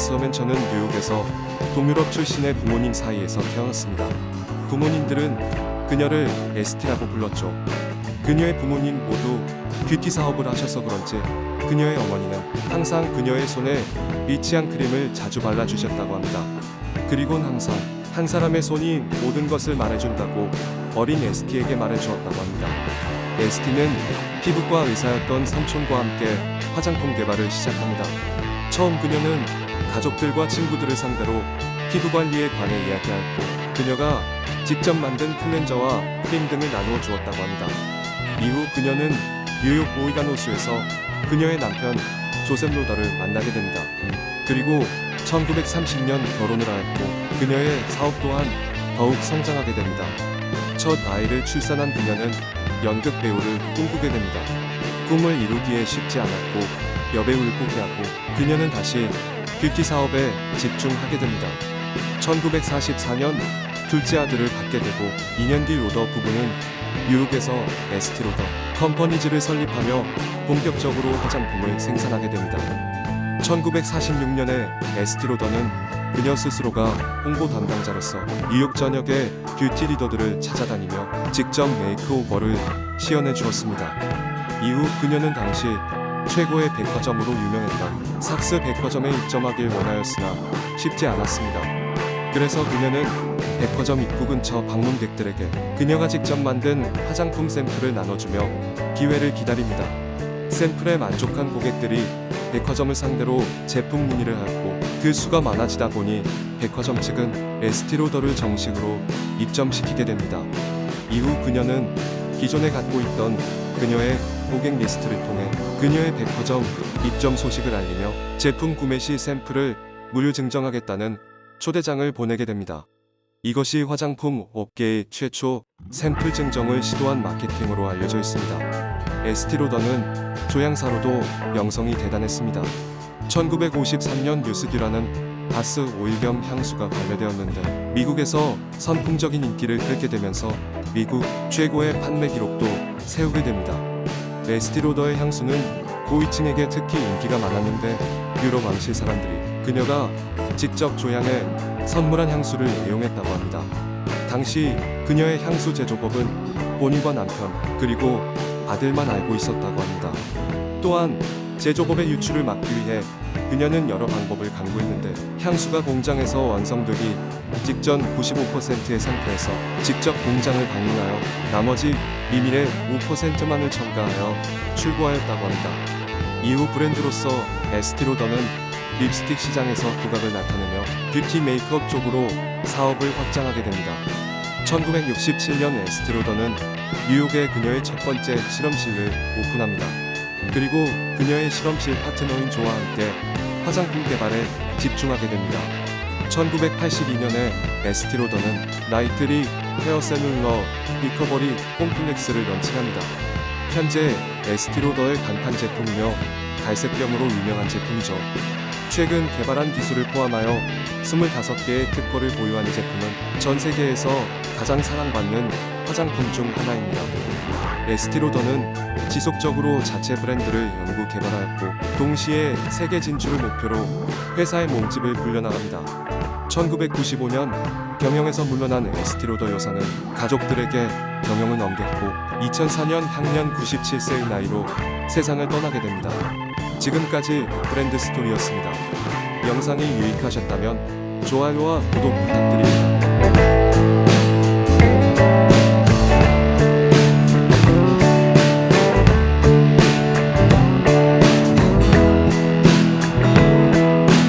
앤더슨은 저는 뉴욕에서 동유럽 출신의 부모님 사이에서 태어났습니다. 부모님들은 그녀를 에스티라고 불렀죠. 그녀의 부모님 모두 뷰티 사업을 하셔서 그런지 그녀의 어머니는 항상 그녀의 손에 리치한 크림을 자주 발라주셨다고 합니다. 그리곤 항상 한 사람의 손이 모든 것을 말해준다고 어린 에스티에게 말해주었다고 합니다. 에스티는 피부과 의사였던 삼촌과 함께 화장품 개발을 시작합니다. 처음 그녀는 가족들과 친구들을 상대로 피부 관리에 관해 이야기하였고 그녀가 직접 만든 클렌저와 크림 등을 나누어 주었다고 합니다. 이후 그녀는 뉴욕 오이간 호수에서 그녀의 남편 조셉 로더를 만나게 됩니다. 그리고 1930년 결혼을 하였고 그녀의 사업 또한 더욱 성장하게 됩니다. 첫 아이를 출산한 그녀는 연극 배우를 꿈꾸게 됩니다. 꿈을 이루기에 쉽지 않았고 여배우를 포기하고 그녀는 다시 뷰티 사업에 집중하게 됩니다. 1944년 둘째 아들을 갖게 되고 2년 뒤 로더 부부는 뉴욕에서 에스티 로더 컴퍼니즈를 설립하며 본격적으로 화장품을 생산하게 됩니다. 1946년에 에스티 로더는 그녀 스스로가 홍보 담당자로서 뉴욕 전역의 뷰티 리더들을 찾아다니며 직접 메이크오버를 시연해 주었습니다. 이후 그녀는 당시 최고의 백화점으로 유명했던 삭스 백화점에 입점하길 원하였으나 쉽지 않았습니다. 그래서 그녀는 백화점 입구 근처 방문객들에게 그녀가 직접 만든 화장품 샘플을 나눠주며 기회를 기다립니다. 샘플에 만족한 고객들이 백화점을 상대로 제품 문의를 하였고 그 수가 많아지다 보니 백화점 측은 에스티 로더를 정식으로 입점시키게 됩니다. 이후 그녀는 기존에 갖고 있던 그녀의 고객 리스트를 통해 그녀의 백화점 입점 소식을 알리며 제품 구매 시 샘플을 무료 증정하겠다는 초대장을 보내게 됩니다. 이것이 화장품 업계의 최초 샘플 증정을 시도한 마케팅으로 알려져 있습니다. 에스티 로더는 조향사로도 명성이 대단했습니다. 1953년 뉴스듀라는 바스 오일 겸 향수가 발매되었는데 미국에서 선풍적인 인기를 끌게 되면서 미국 최고의 판매 기록도 세우게 됩니다. 에스티 로더의 향수는 고위층에게 특히 인기가 많았는데 유럽 왕실 사람들이 그녀가 직접 조향해 선물한 향수를 애용했다고 합니다. 당시 그녀의 향수 제조법은 본인과 남편 그리고 아들만 알고 있었다고 합니다. 또한 제조법의 유출을 막기 위해 그녀는 여러 방법을 강구했는데 향수가 공장에서 완성되기 직전 95%의 상태에서 직접 공장을 방문하여 나머지 비밀의 5%만을 첨가하여 출고하였다고 합니다. 이후 브랜드로서 에스티 로더는 립스틱 시장에서 두각을 나타내며 뷰티 메이크업 쪽으로 사업을 확장하게 됩니다. 1967년 에스티 로더는 뉴욕에 그녀의 첫 번째 실험실을 오픈합니다. 그리고 그녀의 실험실 파트너인 조와 함께 화장품 개발에 집중하게 됩니다. 1982년에 에스티 로더는 나이트리 헤어 셀룰러 리커버리 콤플렉스를 런칭합니다. 현재 에스티 로더의 간판 제품이며 갈색병으로 유명한 제품이죠. 최근 개발한 기술을 포함하여 25개의 특허를 보유한 제품은 전 세계에서 가장 사랑받는 화장품 중 하나입니다. 에스티 로더는 지속적으로 자체 브랜드를 연구 개발하였고 동시에 세계 진출을 목표로 회사의 몸집을 불려나갑니다. 1995년 경영에서 물러난 에스티 로더 여사는 가족들에게 경영을 넘겼고 2004년 향년 97세의 나이로 세상을 떠나게 됩니다. 지금까지 브랜드 스토리였습니다. 영상이 유익하셨다면 좋아요와 구독 부탁드립니다.